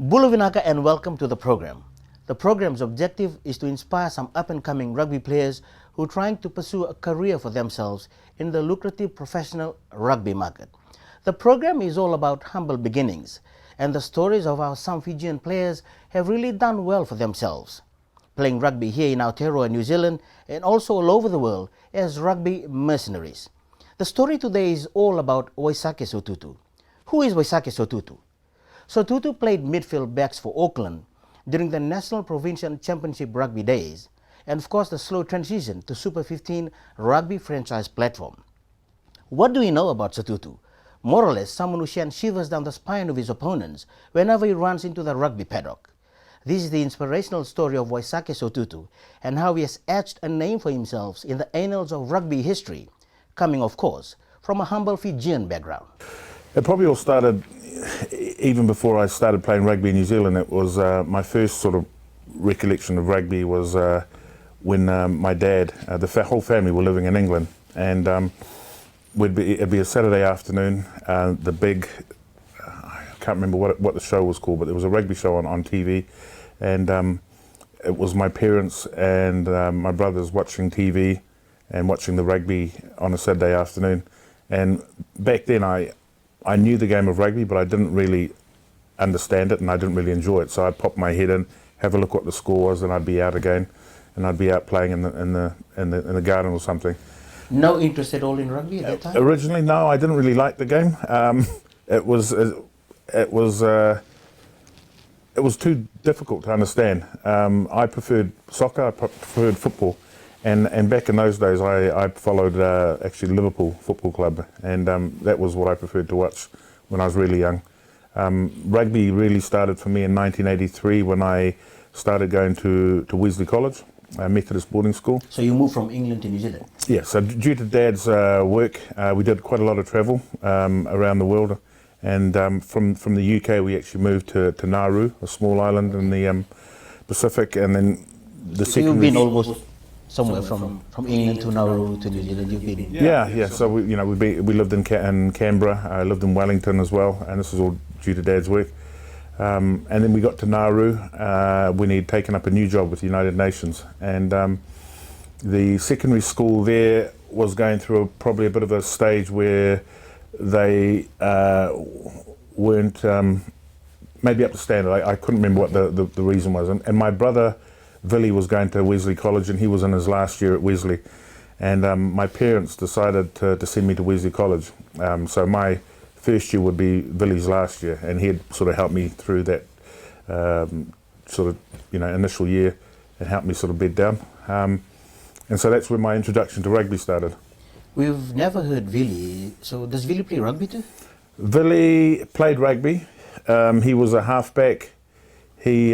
Bulu Vinaka and welcome to the program. The program's objective is to inspire some up-and-coming rugby players who are trying to pursue a career for themselves in the lucrative professional rugby market. The program is all about humble beginnings, and the stories of how some Fijian players have really done well for themselves, playing rugby here in Aotearoa, New Zealand, and also all over the world as rugby mercenaries. The story today is all about Waisake Sotutu. Who is Waisake Sotutu? Sotutu played midfield backs for Auckland during the National Provincial Championship rugby days, and of course the slow transition to Super 15 rugby franchise platform. What do we know about Sotutu? More or less someone who sends shivers down the spine of his opponents whenever he runs into the rugby paddock. This is the inspirational story of Waisake Sotutu and how he has etched a name for himself in the annals of rugby history, coming of course from a humble Fijian background. It probably all started even before I started playing rugby in New Zealand. It was my first sort of recollection of rugby was when my dad, the whole family were living in England, and it'd be a Saturday afternoon. The big, I can't remember what the show was called, but there was a rugby show on TV, and it was my parents and my brothers watching TV and watching the rugby on a Saturday afternoon. And back then I knew the game of rugby, but I didn't really understand it and I didn't really enjoy it. So I'd pop my head in, have a look what the score was, and I'd be out again, and I'd be out playing in the garden or something. No interest at all in rugby at that time? Originally, no, I didn't really like the game. It was too difficult to understand. I preferred soccer, I preferred football. And back in those days, I followed actually Liverpool Football Club, and that was what I preferred to watch when I was really young. Rugby really started for me in 1983 when I started going to Wesley College, a Methodist boarding school. So you moved from England to New Zealand? Yeah, so due to Dad's work, we did quite a lot of travel around the world, and from the UK we actually moved to Nauru, a small island in the Pacific, and then the so second... You've been almost somewhere from England to Nauru to New Zealand, you've been? Yeah. So we lived in Canberra, I lived in Wellington as well, and this is all due to Dad's work. And then we got to Nauru when he'd taken up a new job with the United Nations, and the secondary school there was going through probably a bit of a stage where they weren't maybe up to standard. I couldn't remember what the reason was, and my brother Willie was going to Wesley College, and he was in his last year at Wesley, and my parents decided to send me to Wesley College. So my first year would be Willie's last year, and he'd sort of helped me through that initial year and helped me sort of bed down. And so that's where my introduction to rugby started. We've never heard Willie, so does Willie play rugby too? Willie played rugby. He was a halfback. He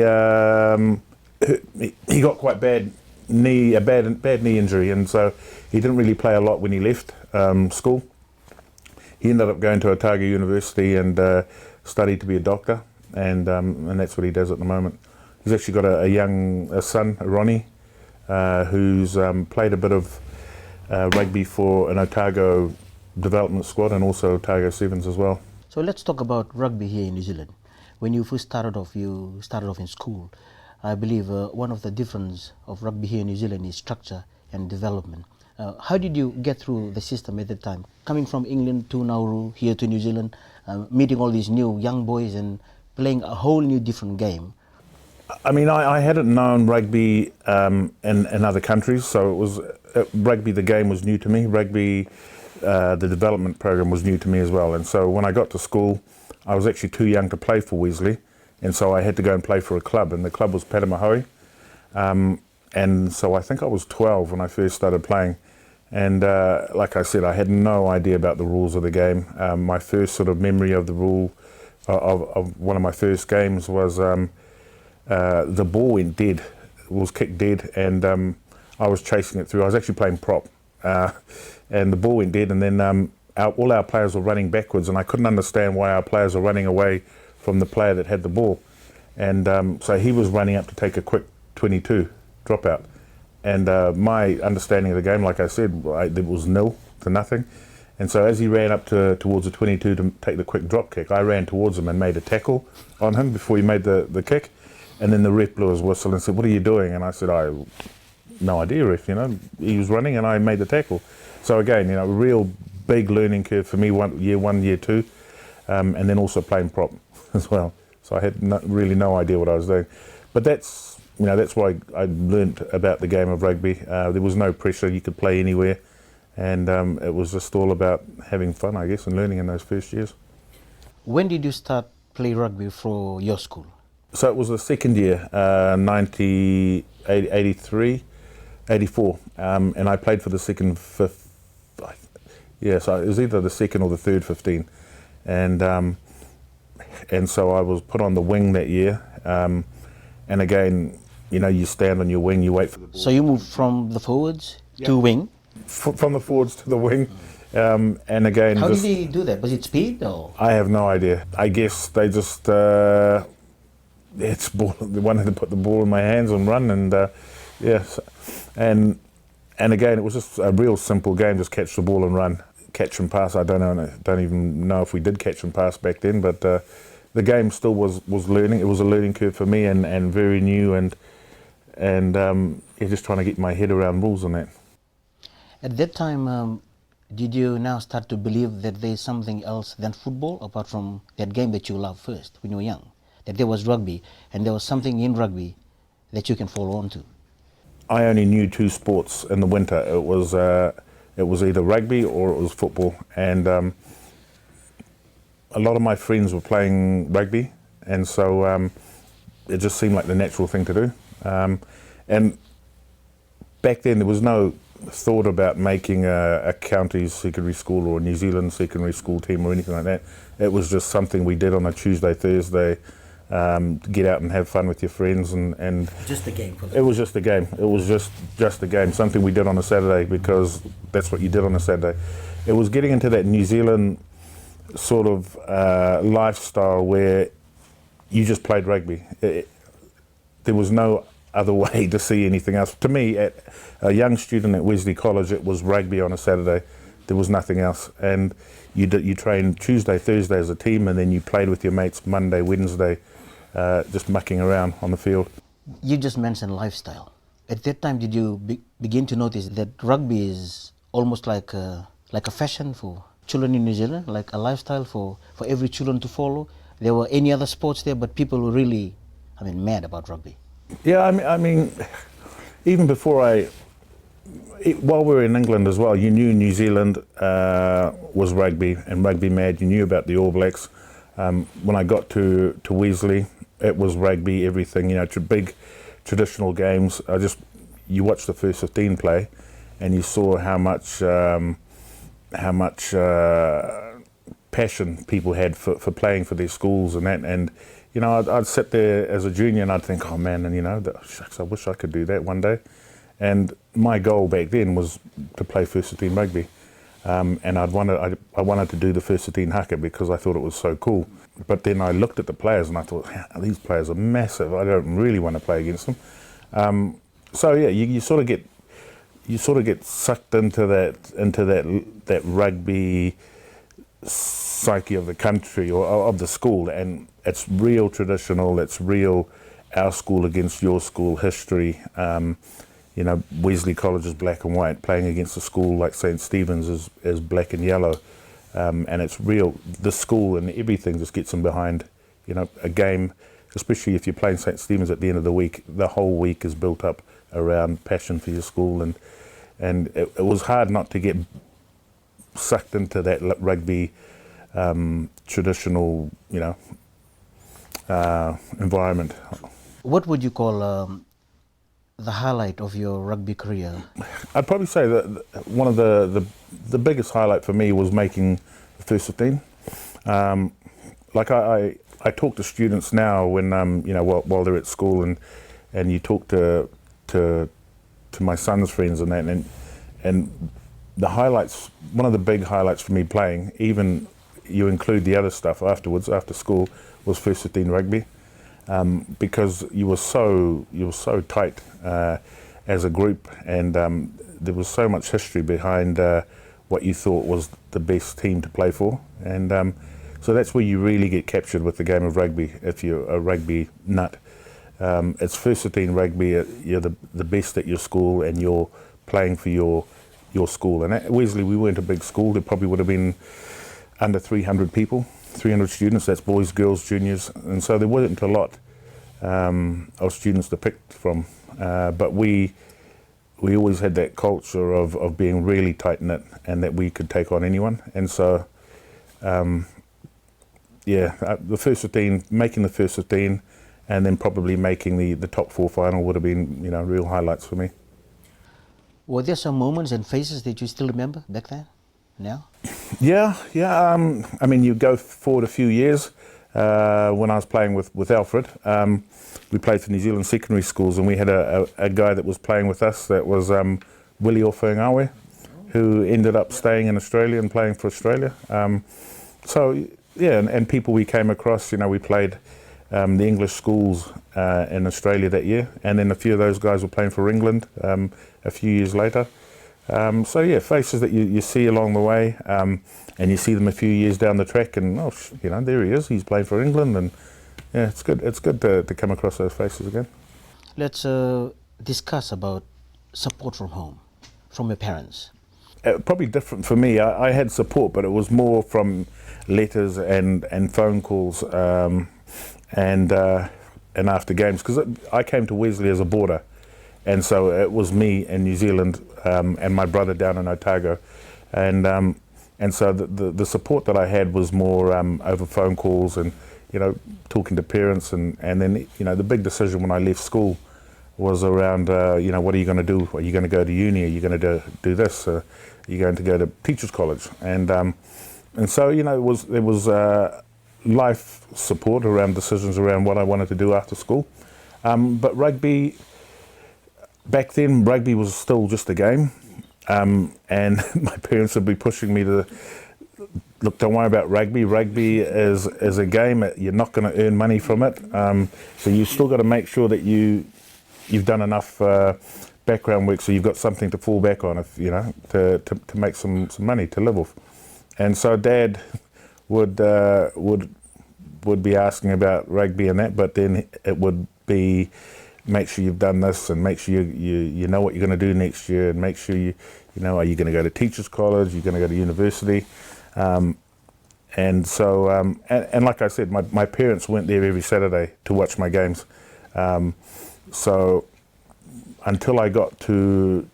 got quite bad knee injury, and so he didn't really play a lot when he left school. He ended up going to Otago University and studied to be a doctor, and that's what he does at the moment. He's actually got a young son, Ronnie, who's played a bit of rugby for an Otago development squad and also Otago Sevens as well. So let's talk about rugby here in New Zealand. When you first started off, you started off in school. I believe one of the differences of rugby here in New Zealand is structure and development. How did you get through the system at the time? Coming from England to Nauru, here to New Zealand, meeting all these new young boys and playing a whole new different game. I mean, I hadn't known rugby in other countries, so it was rugby, the game was new to me. Rugby, the development program was new to me as well. And so when I got to school, I was actually too young to play for Wesley. And so I had to go and play for a club, and the club was Patamahoe. And so I think I was 12 when I first started playing. And like I said, I had no idea about the rules of the game. My first sort of memory of the rule of one of my first games was the ball went dead, was kicked dead, and I was chasing it through. I was actually playing prop, and the ball went dead, and then all our players were running backwards, and I couldn't understand why our players were running away from the player that had the ball. And so he was running up to take a quick 22 dropout. And my understanding of the game, like I said, it was 0 to nothing. And so as he ran up towards the 22 to take the quick drop kick, I ran towards him and made a tackle on him before he made the kick. And then the ref blew his whistle and said, "What are you doing?" And I said, "I no idea, ref, he was running and I made the tackle." So again, a real big learning curve for me, year one, year two, and then also playing prop as well. So I had really no idea what I was doing. But that's why I learnt about the game of rugby. There was no pressure, you could play anywhere. And it was just all about having fun, I guess, and learning in those first years. When did you start play rugby for your school? So it was the second year, 83, 84, and I played for the second, fifth, so it was either the second or the third 15, and so I was put on the wing that year, and again, you stand on your wing, you wait for the ball. So you moved from the forwards to wing? From the forwards to the wing, and again... How did he do that? Was it speed or...? I have no idea. I guess they just... they wanted to put the ball in my hands and run, and and again, it was just a real simple game, just catch the ball and run. Catch and pass, I don't even know if we did catch and pass back then, but the game still was learning. It was a learning curve for me, and very new, and just trying to get my head around rules and that. At that time, did you now start to believe that there's something else than football, apart from that game that you loved first when you were young? That there was rugby, and there was something in rugby that you can follow on to? I only knew two sports in the winter. It was either rugby or it was football, and a lot of my friends were playing rugby, and so it just seemed like the natural thing to do. And back then there was no thought about making a county secondary school or a New Zealand secondary school team or anything like that. It was just something we did on a Tuesday, Thursday, get out and have fun with your friends, and just a game for them. It was just a game. It was just a game, something we did on a Saturday because that's what you did on a Saturday. It was getting into that New Zealand sort of lifestyle where you just played rugby. There was no other way to see anything else. To me, at a young student at Wesley College, it was rugby on a Saturday. There was nothing else, and you trained Tuesday, Thursday as a team, and then you played with your mates Monday, Wednesday, just mucking around on the field. You just mentioned lifestyle. At that time, did you begin to notice that rugby is almost like a fashion for children in New Zealand, like a lifestyle for every children to follow? There were any other sports there, but people were really, mad about rugby. Yeah, I mean, even before while we were in England as well, you knew New Zealand was rugby and rugby mad. You knew about the All Blacks. When I got to Wesley, it was rugby, everything. Big traditional games. You watched the first 15 play, and you saw how much passion people had for playing for their schools and that. And I'd sit there as a junior and I'd think, oh man, and shucks, I wish I could do that one day. And my goal back then was to play first 15 rugby, and I wanted to do the first 15 haka because I thought it was so cool. But then I looked at the players and I thought, these players are massive. I don't really want to play against them. So yeah, you sort of get sucked into that rugby psyche of the country or of the school, and it's real traditional. It's real our school against your school history. Wesley College is black and white, playing against a school like St. Stephen's is black and yellow, and it's real. The school and everything just gets them behind, a game, especially if you're playing St. Stephen's at the end of the week. The whole week is built up around passion for your school, and it was hard not to get sucked into that rugby traditional, environment. What would you call the highlight of your rugby career? I'd probably say that one of the biggest highlight for me was making the first 15. I talk to students now when while they're at school, and you talk to my son's friends and that, and the highlights, one of the big highlights for me playing, even you include the other stuff afterwards, after school, was first 15 rugby. Because you were so tight as a group, and there was so much history behind what you thought was the best team to play for. And so that's where you really get captured with the game of rugby if you're a rugby nut. It's first 15 rugby, you're the best at your school and you're playing for your school. And at Wesley, we weren't a big school. There probably would have been under 300 people, 300 students. That's boys, girls, juniors. And so there wasn't a lot of students to pick from. But we always had that culture of being really tight-knit and that we could take on anyone. And so, the first 15, making the first 15, and then probably making the top 4 final would have been, real highlights for me. Were there some moments and faces that you still remember back then, now? Yeah. I mean, you go forward a few years. When I was playing with Alfred, we played for New Zealand secondary schools, and we had a guy that was playing with us that was Willie Ofengawe, who ended up staying in Australia and playing for Australia. And people we came across, we played the English schools in Australia that year, and then a few of those guys were playing for England a few years later. Faces that you see along the way, and you see them a few years down the track, and there he is. He's playing for England, and it's good. It's good to come across those faces again. Let's discuss about support from home, from your parents. Probably different for me. I had support, but it was more from letters and phone calls, and after games, because I came to Wesley as a boarder. And so it was me in New Zealand and my brother down in Otago. And so the support that I had was more over phone calls and, talking to parents. And then, the big decision when I left school was around, what are you going to do? Are you going to go to uni? Are you going to do this? Are you going to go to teachers college? And so, there was life support around decisions around what I wanted to do after school. But rugby... Back then, rugby was still just a game, and my parents would be pushing me to, look, don't worry about rugby. Rugby is a game. You're not going to earn money from it, so you've still got to make sure that you've done enough background work so you've got something to fall back on, if to make some money to live off. And so Dad would be asking about rugby and that, but then it would be, make sure you've done this, and make sure you know what you're going to do next year, and make sure are you going to go to teachers college, you're going to go to university, and so and like I said, my parents went there every Saturday to watch my games, so until I got to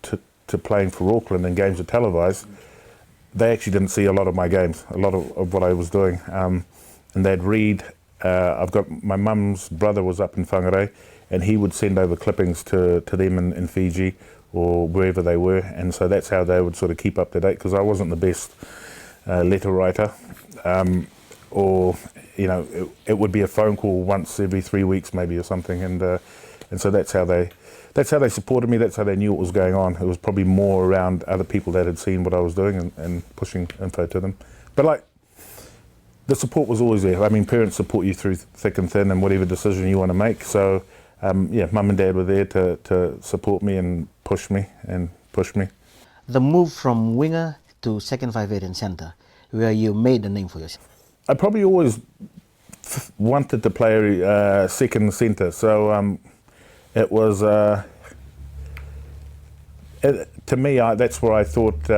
playing for Auckland and games were televised, they actually didn't see a lot of my games, a lot of what I was doing, and they'd read. I've got my mum's brother was up in Whangarei, and he would send over clippings to them in Fiji or wherever they were, and so that's how they would sort of keep up to date, because I wasn't the best letter writer, or it would be a phone call once every 3 weeks maybe or something, and so that's how they supported me. That's how they knew what was going on. It was probably more around other people that had seen what I was doing and pushing info to them. But the support was always there. I mean, parents support you through thick and thin and whatever decision you want to make. So, Mum and Dad were there to support me and push me. The move from winger to second 5'8" and centre, where you made a name for yourself. I probably always wanted to play second centre. So it was, to me, that's where I thought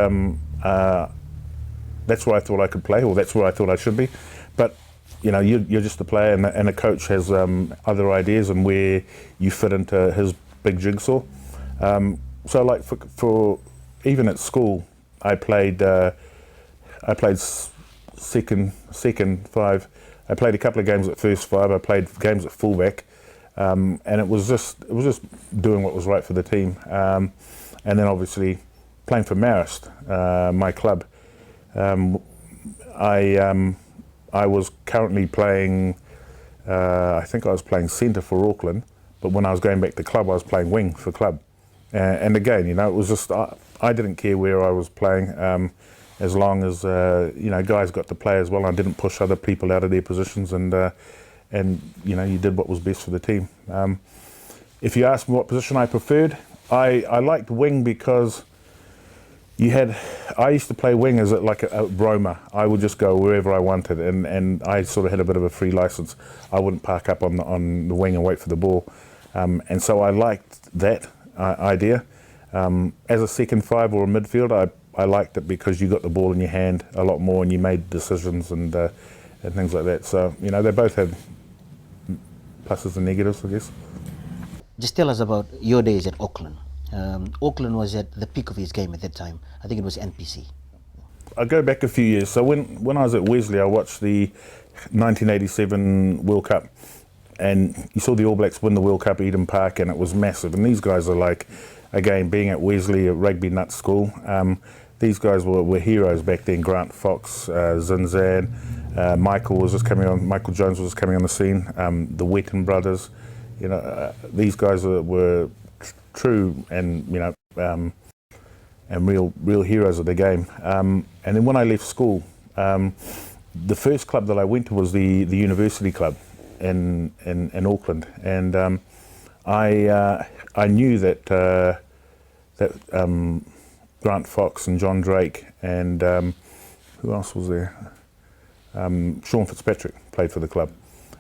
I could play, or that's where I thought I should be. But you're just a player, and a coach has other ideas and where you fit into his big jigsaw. So like for even at school, I played second 5. I played a couple of games at first 5. I played games at fullback, and it was just doing what was right for the team. And then obviously playing for Marist, my club. I was currently playing, I think I was playing centre for Auckland, but when I was going back to club, I was playing wing for club. And again, it was just, I didn't care where I was playing, as long as, guys got to play as well. I didn't push other people out of their positions, and you did what was best for the team. If you ask me what position I preferred, I liked wing because I used to play wing as like a roamer. I would just go wherever I wanted, and I sort of had a bit of a free license. I wouldn't park up on the wing and wait for the ball, and so I liked that idea. As a second five or a midfielder, I liked it because you got the ball in your hand a lot more and you made decisions and things like that. So they both have pluses and negatives, I guess. Just tell us about your days at Auckland. Auckland was at the peak of his game at that time. I think it was NPC. I go back a few years. So when I was at Wesley, I watched the 1987 World Cup, and you saw the All Blacks win the World Cup at Eden Park, and it was massive. And these guys are like, again, being at Wesley, a rugby nut school, these guys were heroes back then. Grant Fox, Zinzan, Michael Jones was coming on the scene, the Wetton brothers. These guys were true and and real heroes of the game. And then when I left school, the first club that I went to was the university club in Auckland, and I knew that Grant Fox and John Drake and who else was there? Sean Fitzpatrick played for the club.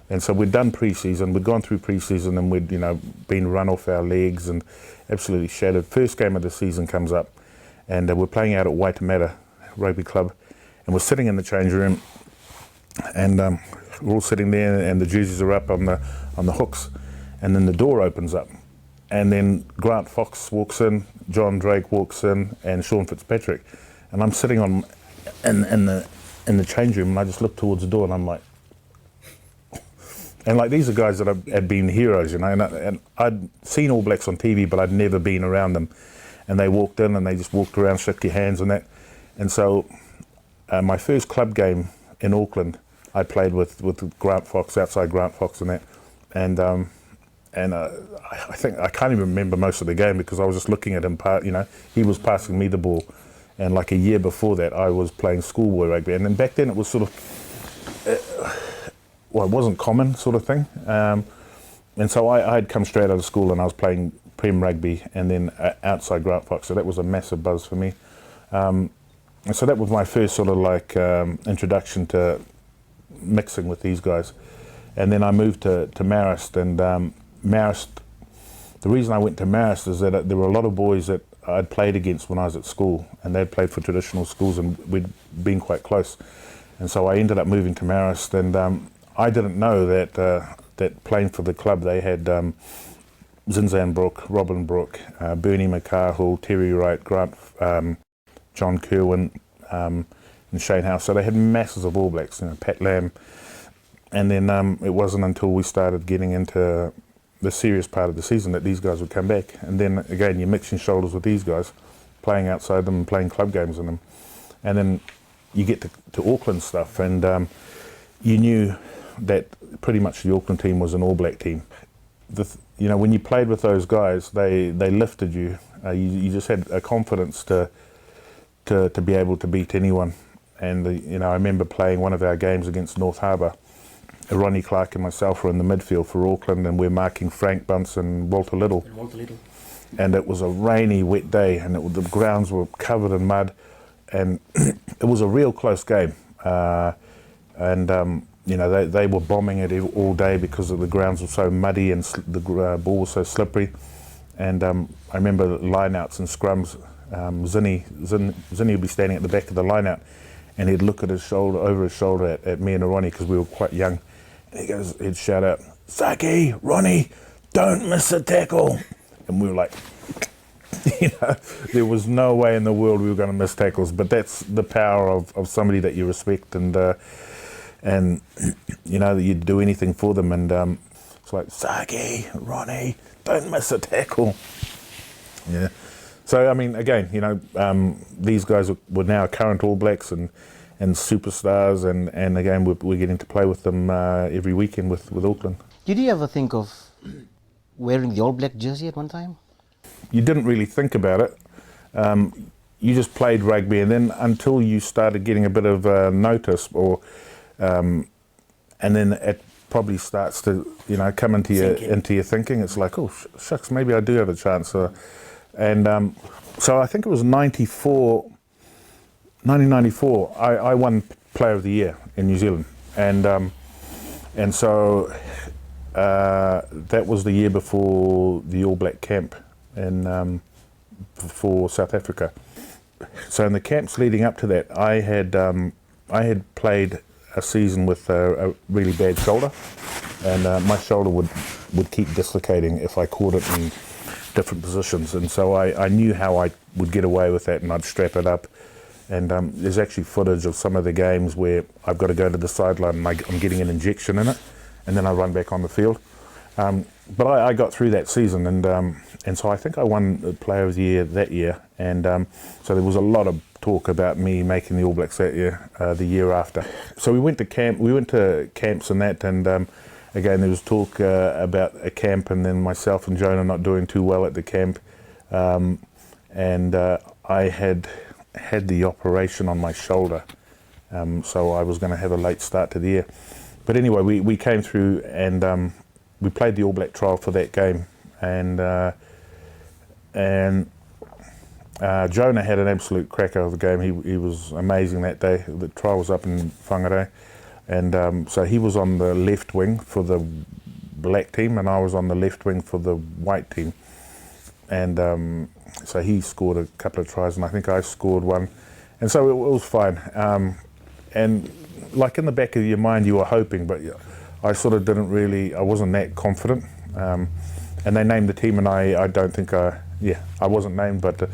And so we'd done pre-season, we'd gone through pre-season, and we'd been run off our legs and absolutely shattered. First game of the season comes up, and we're playing out at Waitemata Rugby Club, and we're sitting in the change room, and we're all sitting there, and the jerseys are up on the hooks, and then the door opens up, and then Grant Fox walks in, John Drake walks in, and Sean Fitzpatrick, and I'm sitting in the change room, and I just look towards the door, and I'm like. And like these are guys that had been heroes, and I'd seen All Blacks on TV, but I'd never been around them. And they walked in and they just walked around, shook your hands and that. And so my first club game in Auckland, I played with Grant Fox, outside Grant Fox and that. And I think, I can't even remember most of the game because I was just looking at him, he was passing me the ball. And like a year before that, I was playing schoolboy rugby. And then back then it was sort of, it wasn't common sort of thing. And so I had come straight out of school and I was playing Prem rugby and then outside Grant Fox. So that was a massive buzz for me. And so that was my first sort of like introduction to mixing with these guys. And then I moved to Marist, and Marist, the reason I went to Marist is that there were a lot of boys that I'd played against when I was at school, and they'd played for traditional schools and we'd been quite close. And so I ended up moving to Marist, and I didn't know that playing for the club they had Zinzan Brook, Robin Brook, Bernie McCarhill, Terry Wright, Grant, John Kerwin, and Shane House. So they had masses of All Blacks, Pat Lamb. And then it wasn't until we started getting into the serious part of the season that these guys would come back. And then again, you're mixing shoulders with these guys, playing outside them and playing club games in them. And then you get to Auckland stuff, and you knew that pretty much the Auckland team was an All Black team. When you played with those guys, they lifted you. You just had a confidence to be able to beat anyone. And I remember playing one of our games against North Harbour. Ronnie Clark and myself were in the midfield for Auckland, and we're marking Frank Bunce and Walter Little. And it was a rainy, wet day, and the grounds were covered in mud, and it was a real close game. They were bombing it all day because the grounds were so muddy and the ball was so slippery. And I remember lineouts and scrums. Zinny would be standing at the back of the lineout, and he'd look at over his shoulder at me and Ronnie because we were quite young. And he'd shout out, "Saki, Ronnie, don't miss a tackle." And we were like, there was no way in the world we were going to miss tackles. But that's the power of somebody that you respect, and that you'd do anything for them. And it's like, "Saki, Ronnie, don't miss a tackle." Yeah. So I mean, again, these guys were now current All Blacks and superstars, and again, we're getting to play with them every weekend with Auckland. Did you ever think of wearing the All Black jersey at one time? You didn't really think about it. You just played rugby, and then until you started getting a bit of notice, and then it probably starts to come into your thinking. It's like, oh shucks, maybe I do have a chance. And so I think it was 1994, I won Player of the Year in New Zealand. And so that was the year before the All Black camp for South Africa. So in the camps leading up to that, I had played a season with a really bad shoulder, and my shoulder would keep dislocating if I caught it in different positions, and so I knew how I would get away with that, and I'd strap it up. And there's actually footage of some of the games where I've got to go to the sideline and I'm getting an injection in it, and then I run back on the field. But I got through that season, and so I think I won the Player of the Year that year. And so there was a lot of talk about me making the All Blacks that year, the year after. So we went to camps and that, and again there was talk about a camp, and then myself and Jonah not doing too well at the camp, and I had the operation on my shoulder, so I was going to have a late start to the year. But anyway, we came through, and we played the All Black trial for that game, and Jonah had an absolute cracker of the game. He was amazing that day. The trial was up in Whangarei, and so he was on the left wing for the black team, and I was on the left wing for the white team. And so he scored a couple of tries, and I think I scored one, and so it was fine. And like in the back of your mind, you were hoping, but I sort of I wasn't that confident. And they named the team, and I don't think I wasn't named, but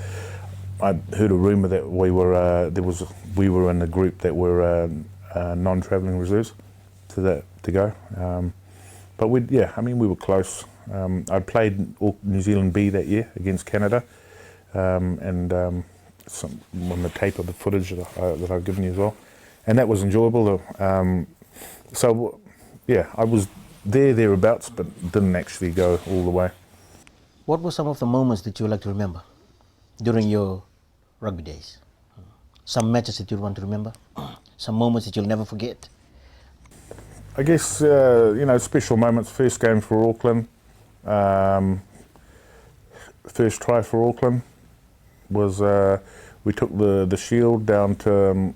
I heard a rumour that we were in a group that were non-travelling reserves to go. But we were close. I played New Zealand B that year against Canada, and on the tape of the footage that I've given you as well, and that was enjoyable. So yeah, I was thereabouts, but didn't actually go all the way. What were some of the moments that you would like to remember during your rugby days? Some matches that you want to remember? Some moments that you'll never forget? I guess, special moments. First game for Auckland. First try for Auckland was, we took the Shield down to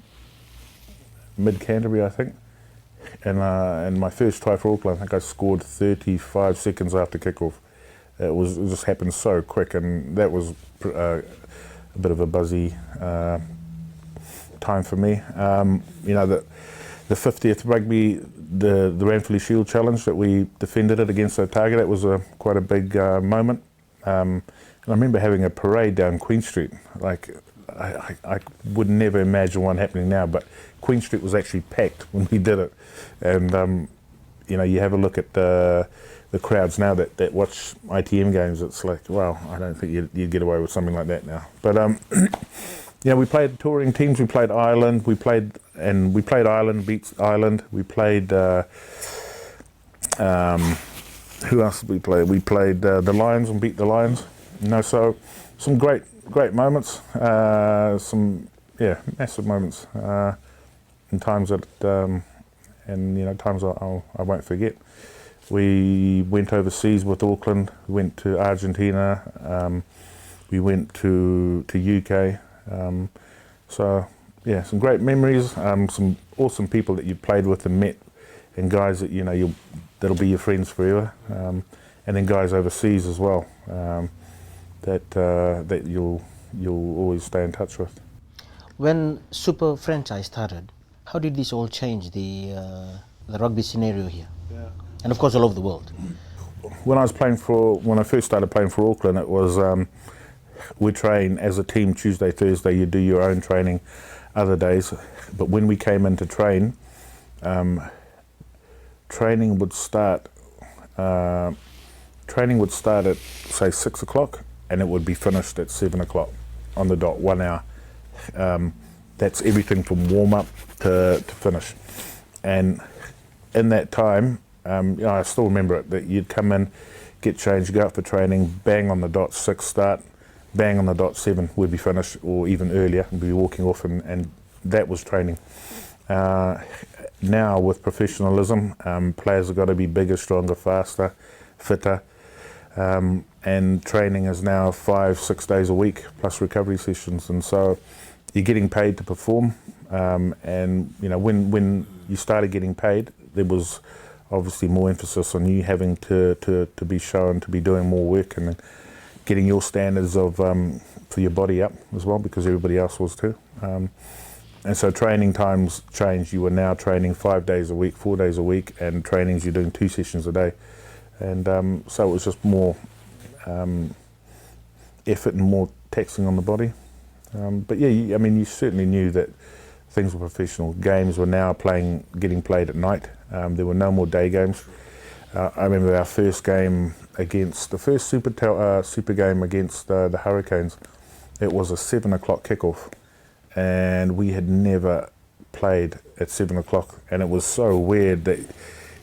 mid-Canterbury, I think. And my first try for Auckland, I think I scored 35 seconds after kickoff. It just happened so quick, and that was a bit of a buzzy time for me. The 50th rugby, the Ranfurly Shield Challenge that we defended it against Otago, that was quite a big moment. And I remember having a parade down Queen Street. Like, I would never imagine one happening now, but Queen Street was actually packed when we did it. And you have a look at the crowds now that watch ITM games. It's like, wow, I don't think you'd get away with something like that now. But we played touring teams. We played Ireland. We played Ireland, beat Ireland. We played who else did we play? We played the Lions and beat the Lions. So some great moments. Some massive moments. In times that times I won't forget. We went overseas with Auckland. We went to Argentina. We went to UK. Some great memories. Some awesome people that you played with and met, and guys that that'll be your friends forever. And then guys overseas as well, that you'll always stay in touch with. When Super Franchise started, how did this all change the rugby scenario here? Yeah. And of course all over the world. When I first started playing for Auckland, it was we train as a team Tuesday, Thursday. You do your own training other days, but when we came in to train, training would start at say 6 o'clock, and it would be finished at 7 o'clock on the dot, 1 hour. That's everything from warm up to finish. And in that time, I still remember it, that you'd come in, get changed, go out for training, bang on the dot 6 start, bang on the dot 7 we'd be finished, or even earlier, we'd be walking off, and that was training. Now with professionalism, players have got to be bigger, stronger, faster, fitter. and training is now 5-6 days a week plus recovery sessions, and so you're getting paid to perform. And you know, when you started getting paid, there was obviously more emphasis on you having to be shown to be doing more work and getting your standards of for your body up as well, because everybody else was too. And so training times changed. You were now training 5 days a week, 4 days a week, and trainings you're doing 2 sessions a day. And so it was just more effort and more taxing on the body. But yeah, I mean, you certainly knew that things were professional. Games were now getting played at night. There were no more day games. I remember our first game against, the first super game against the Hurricanes. It was a 7 o'clock kickoff, and we had never played at 7 o'clock, and it was so weird that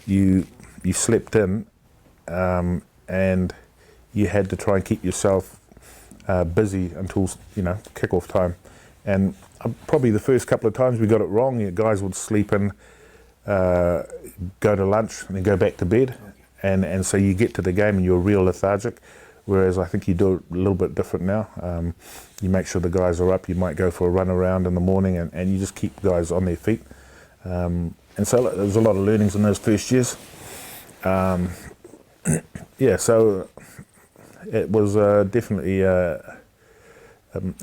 you slept in, and you had to try and keep yourself busy until, you know, kickoff time. And probably the first couple of times we got it wrong, you guys would sleep in, go to lunch, and then go back to bed, and so you get to the game and you're real lethargic. Whereas I think you do it a little bit different now. You make sure the guys are up. You might go for a run around in the morning, and you just keep guys on their feet. And so there's a lot of learnings in those first years. Yeah, so it was definitely a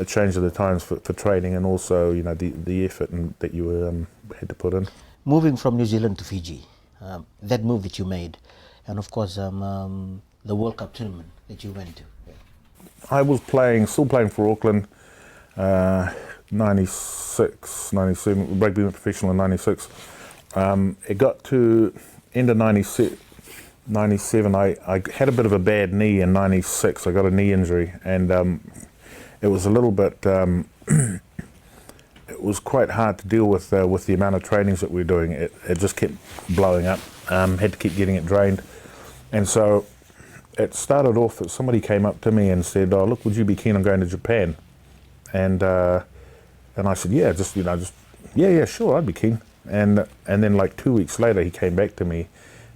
change of the times for training, and also, you know, the effort that you had to put in. Moving from New Zealand to Fiji, that move that you made, and of course the World Cup tournament that you went to. I was still playing for Auckland, 96, 97, rugby went professional in 96. It got to end of 97, I had a bit of a bad knee in 96. I got a knee injury, and it was a little bit, it was quite hard to deal with the amount of trainings that we were doing. It just kept blowing up, had to keep getting it drained. And so it started off that somebody came up to me and said, "Oh, look, would you be keen on going to Japan?" And I said, "Yeah, yeah, sure, I'd be keen." And then like 2 weeks later, he came back to me,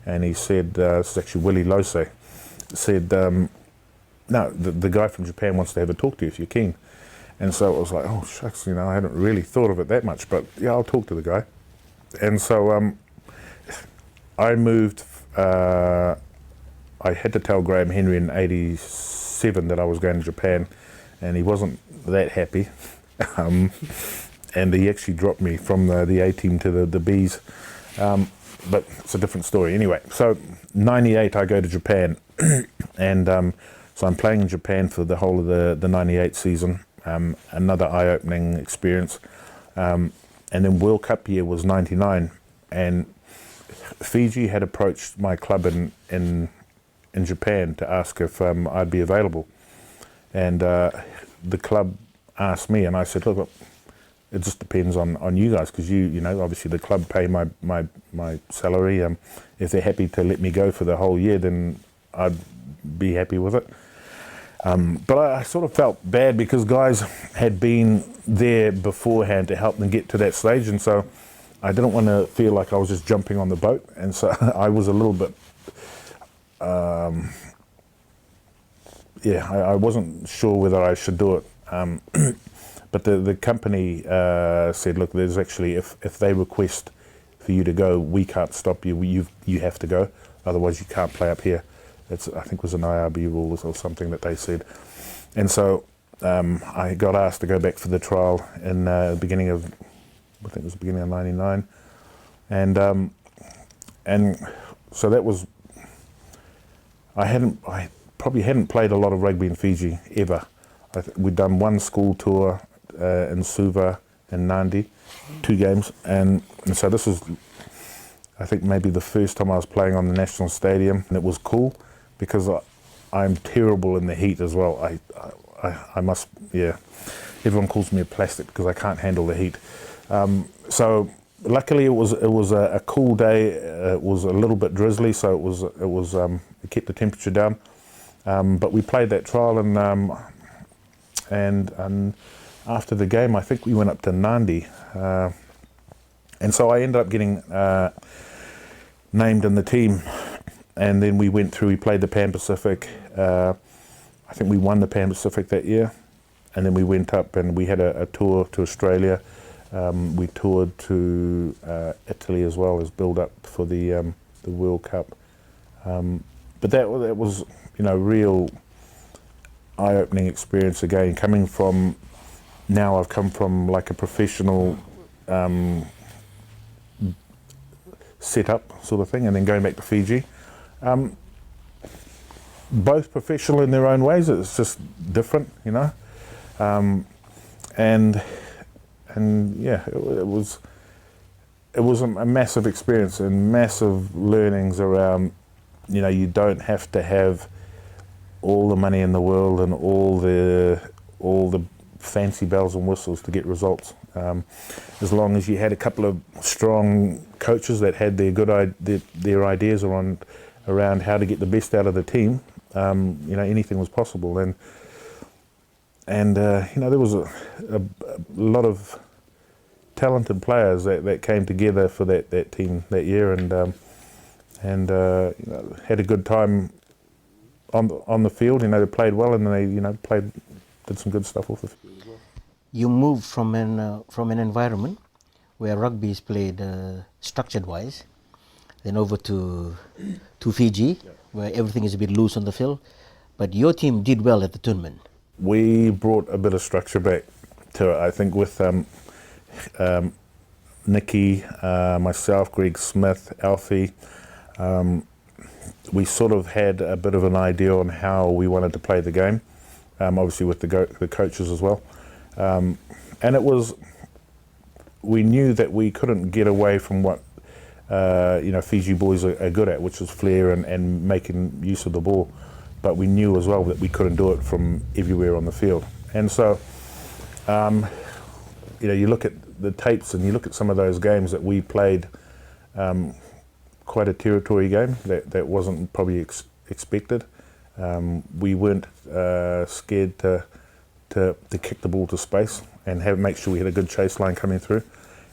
and he said, "This is actually Willie Lose," said, "No, the guy from Japan wants to have a talk to you if you're keen." And so it was like, oh shucks, you know, I hadn't really thought of it that much, but yeah, I'll talk to the guy. And so I moved. I had to tell Graham Henry in '87 that I was going to Japan, and he wasn't that happy. And he actually dropped me from the A team to the Bs. But it's a different story. Anyway, so '98 I go to Japan, and so I'm playing in Japan for the whole of the '98 season. Another eye-opening experience. And then World Cup year was '99, and Fiji had approached my club in Japan to ask if I'd be available. And the club asked me, and I said, "Look, it just depends on you guys, because you know, obviously the club pay my salary. If they're happy to let me go for the whole year, then I'd be happy with it." But I sort of felt bad because guys had been there beforehand to help them get to that stage, and so I didn't want to feel like I was just jumping on the boat, and so I was a little bit, yeah, I wasn't sure whether I should do it. But the company said, "Look, there's actually, if they request for you to go, we can't stop you. You have to go, otherwise you can't play up here." I think it was an IRB rule or something that they said. And so I got asked to go back for the trial in the beginning of, I think it was the beginning of '99. And so that was, I probably hadn't played a lot of rugby in Fiji ever. We'd done one school tour in Suva and Nandi, 2 games. And so this was, I think, maybe the first time I was playing on the national stadium, and it was cool because I'm terrible in the heat as well. I must, yeah. Everyone calls me a plastic because I can't handle the heat. So luckily it was a cool day. It was a little bit drizzly, so it kept the temperature down. But we played that trial, and after the game, I think we went up to Nandi, and so I ended up getting named in the team. and then we went through. We played the Pan Pacific. I think we won the Pan Pacific that year, and then we went up and we had a tour to Australia. We toured to Italy as well as build up for the World Cup. But that was, you know, real eye-opening experience again. Coming from, now I've come from like a professional setup sort of thing, and then going back to Fiji. Both professional in their own ways. It's just different, you know. And yeah, it was a massive experience and massive learnings around, you know, you don't have to have all the money in the world and all the fancy bells and whistles to get results. As long as you had a couple of strong coaches that had their ideas around how to get the best out of the team, you know, anything was possible. And you know, there was a lot of talented players that came together for that team that year, and you know, had a good time on the field. You know, they played well, and they, you know, did some good stuff off the field as well. You moved from an environment where rugby is played structured wise, then over to Fiji, where everything is a bit loose on the field. But your team did well at the tournament. We brought a bit of structure back to it, I think, with Nicky, myself, Greg Smith, Alfie. We sort of had a bit of an idea on how we wanted to play the game, obviously with the coaches as well. And it was, we knew that we couldn't get away from what you know, Fiji boys are good at, which is flair and making use of the ball. But we knew as well that we couldn't do it from everywhere on the field. And so, you know, you look at the tapes and you look at some of those games that we played, quite a territory game that wasn't probably expected. We weren't scared to kick the ball to space and make sure we had a good chase line coming through.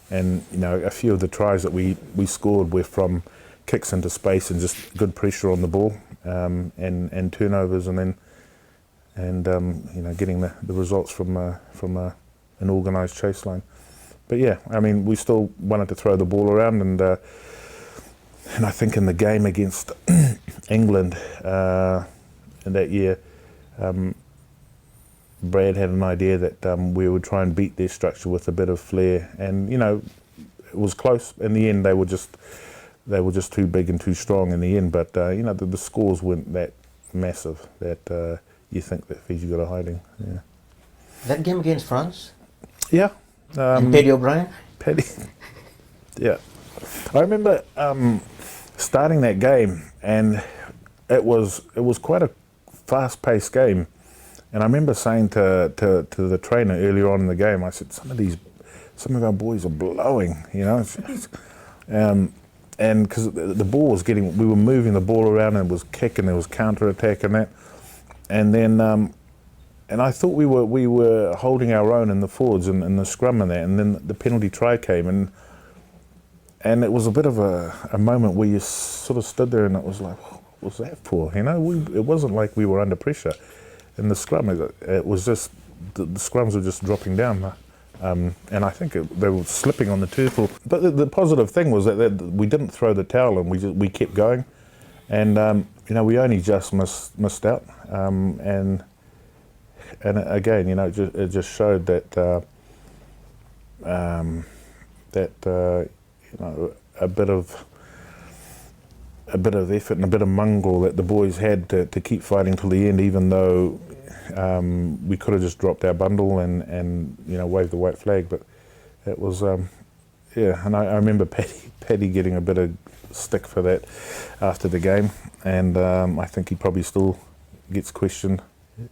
And you know, a few of the tries that we scored were from kicks into space and just good pressure on the ball, and turnovers, and then you know, getting the results from an organised chase line. But yeah, I mean, we still wanted to throw the ball around, and I think in the game against England in that year, Brad had an idea that we would try and beat their structure with a bit of flair, and you know, it was close. In the end, they were just too big and too strong in the end. But you know, the scores weren't that massive that you think that Fiji got a hiding. Yeah. That game against France? Yeah. And Paddy O'Brien? Paddy. Yeah. I remember starting that game, and it was quite a fast-paced game. And I remember saying to the trainer earlier on in the game, I said, some of our boys are blowing, you know. And because the ball was we were moving the ball around, and it was kicking, there was counter-attack and that. And then, and I thought we were holding our own in the forwards and in the scrum and that. And then the penalty try came, and it was a bit of a moment where you sort of stood there and it was like, what was that for? You know, it wasn't like we were under pressure. In the scrum, it was just, the scrums were just dropping down. And I think they were slipping on the turf. But the positive thing was that we didn't throw the towel, and we kept going. And, you know, we only just missed out. And again, you know, it just showed that, you know, a bit of effort and a bit of mongrel that the boys had to keep fighting till the end, even though we could have just dropped our bundle and you know, waved the white flag. But it was yeah. And I remember Paddy getting a bit of stick for that after the game, and I think he probably still gets questioned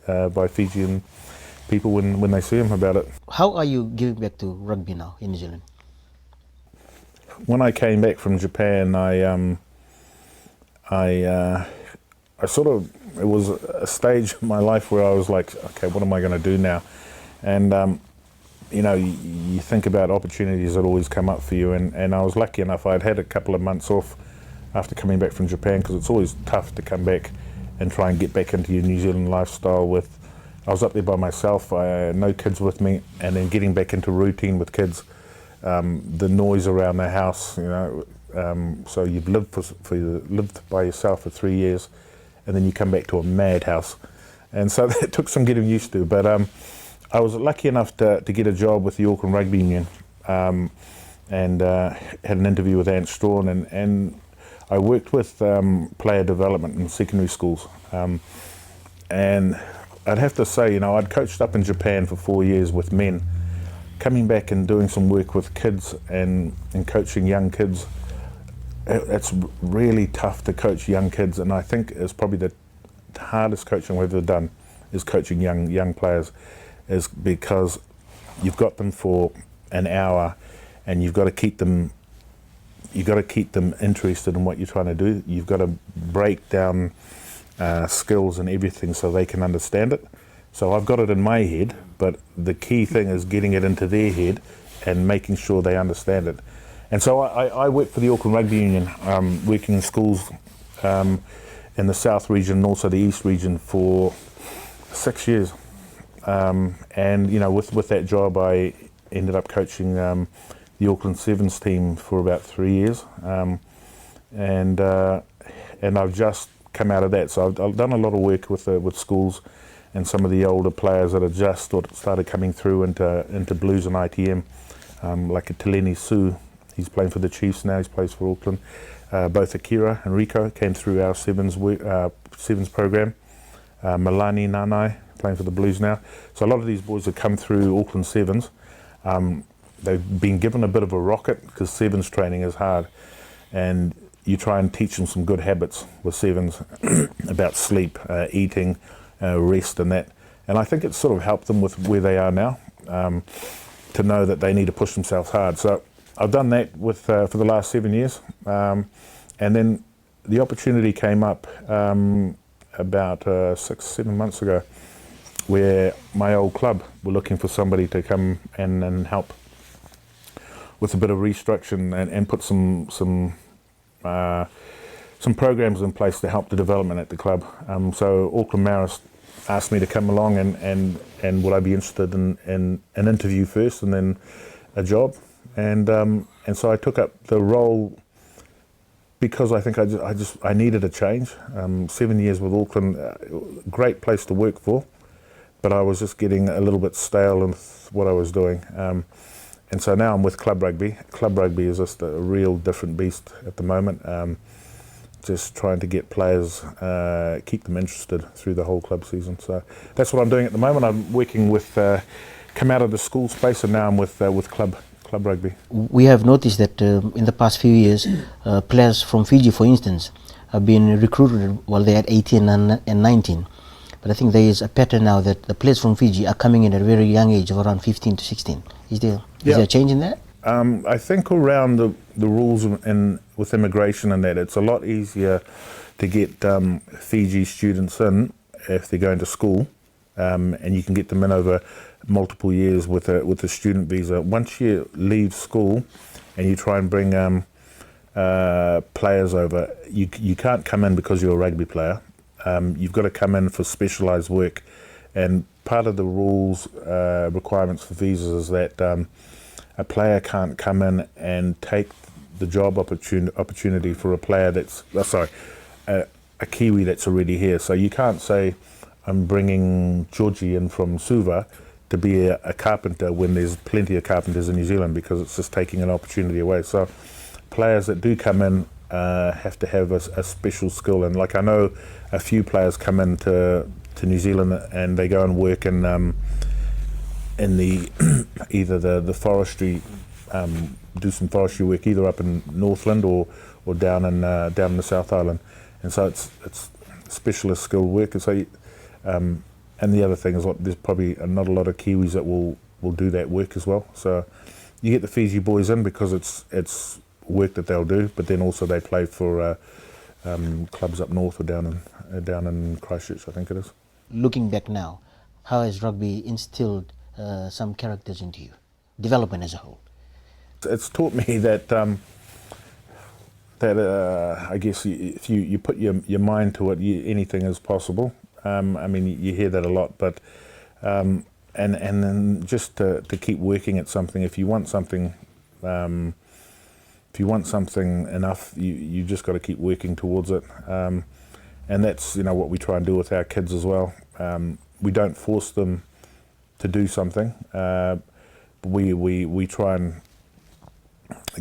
by Fijian people when they see him about it. How are you giving back to rugby now in New Zealand? When I came back from Japan, I sort of, it was a stage in my life where I was like, okay, what am I going to do now? And, you know, you think about opportunities that always come up for you, and I was lucky enough. I'd had a couple of months off after coming back from Japan, because it's always tough to come back and try and get back into your New Zealand lifestyle. I was up there by myself, I had no kids with me, and then getting back into routine with kids, the noise around the house, so you've lived lived by yourself for 3 years, and then you come back to a madhouse, and so that took some getting used to. But I was lucky enough to get a job with the Auckland Rugby Union, and had an interview with Ant Strawn, and I worked with player development in secondary schools, and I'd have to say, I'd coached up in Japan for 4 years with men. Coming back and doing some work with kids and coaching young kids, it's really tough to coach young kids, and I think it's probably the hardest coaching we've ever done is coaching young players, is because you've got them for an hour and you've got to keep them interested in what you're trying to do. You've got to break down skills and everything so they can understand it. So I've got it in my head, but the key thing is getting it into their head and making sure they understand it. And so I work for the Auckland Rugby Union, working in schools in the South region and also the East region for 6 years. And with that job, I ended up coaching the Auckland Sevens team for about 3 years, and I've just come out of that. So I've done a lot of work with schools and some of the older players that have just started coming through into Blues and ITM, like a Teleni Su. He's playing for the Chiefs now. He plays for Auckland. Both Akira and Rico came through our sevens program. Milani Nanai playing for the Blues now. So a lot of these boys have come through Auckland Sevens. They've been given a bit of a rocket because sevens training is hard, and you try and teach them some good habits with sevens about sleep, eating, rest and that. And I think it's sort of helped them with where they are now, to know that they need to push themselves hard. So I've done that for the last 7 years, and then the opportunity came up about 6-7 months ago, where my old club were looking for somebody to come and help with a bit of restructuring and put some programs in place to help the development at the club. So Auckland Maris asked me to come along and would I be interested in an interview first and then a job, and so I took up the role because I think I needed a change. 7 years with Auckland, great place to work for, but I was just getting a little bit stale in what I was doing. And so now I'm with Club Rugby. Club Rugby is just a real different beast at the moment. Just trying to get players, keep them interested through the whole club season. So that's what I'm doing at the moment. I'm working with, come out of the school space, and now I'm with Club Rugby. We have noticed that in the past few years, players from Fiji, for instance, have been recruited while they're at 18 and 19. But I think there is a pattern now that the players from Fiji are coming in at a very young age of around 15 to 16. Is there a change in that? I think around the rules with immigration and that, it's a lot easier to get Fiji students in if they're going to school, and you can get them in over multiple years with a student visa. Once you leave school and you try and bring players over, you can't come in because you're a rugby player. You've got to come in for specialised work, and part of the rules requirements for visas is that a player can't come in and take the job opportunity for a player that's a Kiwi that's already here. So you can't say I'm bringing Georgie in from Suva to be a carpenter when there's plenty of carpenters in New Zealand, because it's just taking an opportunity away. So players that do come in have to have a special skill, and like I know a few players come into New Zealand and they go and work in the either the forestry, do some forestry work either up in Northland or down in the South Island, and so it's specialist skilled work. And so and the other thing is there's probably not a lot of Kiwis that will do that work as well. So you get the Fiji boys in because it's work that they'll do, but then also they play for clubs up north or down in Christchurch, I think it is. Looking back now, how has rugby instilled some characters into you, development as a whole? It's taught me that that I guess if you put your mind to it, anything is possible. I mean, you hear that a lot, but and then just to keep working at something. If you want something enough, you just got to keep working towards it. And that's what we try and do with our kids as well. We don't force them to do something. We try and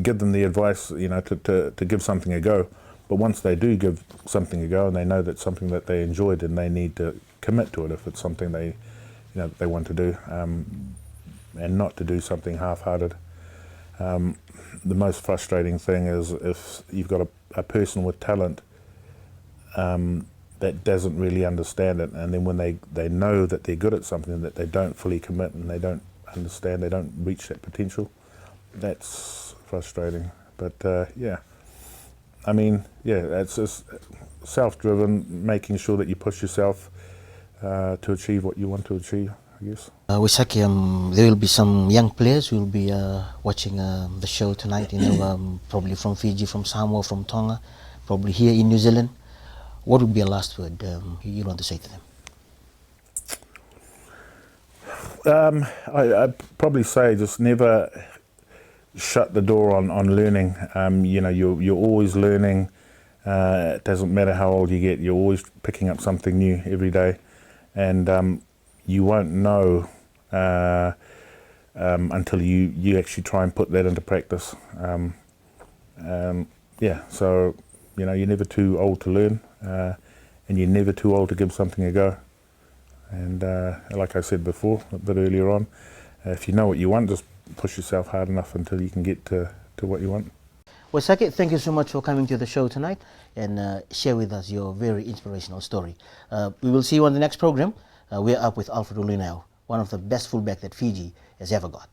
give them the advice, to give something a go. But once they do give something a go, and they know that's something that they enjoyed, then they need to commit to it if it's something they want to do, and not to do something half-hearted. The most frustrating thing is if you've got a person with talent that doesn't really understand it, and then when they know that they're good at something, that they don't fully commit and they don't understand, they don't reach that potential. That's frustrating. But I mean, it's just self-driven, making sure that you push yourself to achieve what you want to achieve, I guess. Waisake, there will be some young players who will be watching the show tonight, probably from Fiji, from Samoa, from Tonga, probably here in New Zealand. What would be a last word you want to say to them? I'd probably say just never shut the door on learning. You're always learning. It doesn't matter how old you get, you're always picking up something new every day. And you won't know until you actually try and put that into practice. So you're never too old to learn, and you're never too old to give something a go. And like I said before, a bit earlier on, if you know what you want, just push yourself hard enough until you can get to what you want. Waisake, thank you so much for coming to the show tonight and share with us your very inspirational story. We will see you on the next program. We're up with Alfredo Lunau, one of the best fullback that Fiji has ever got.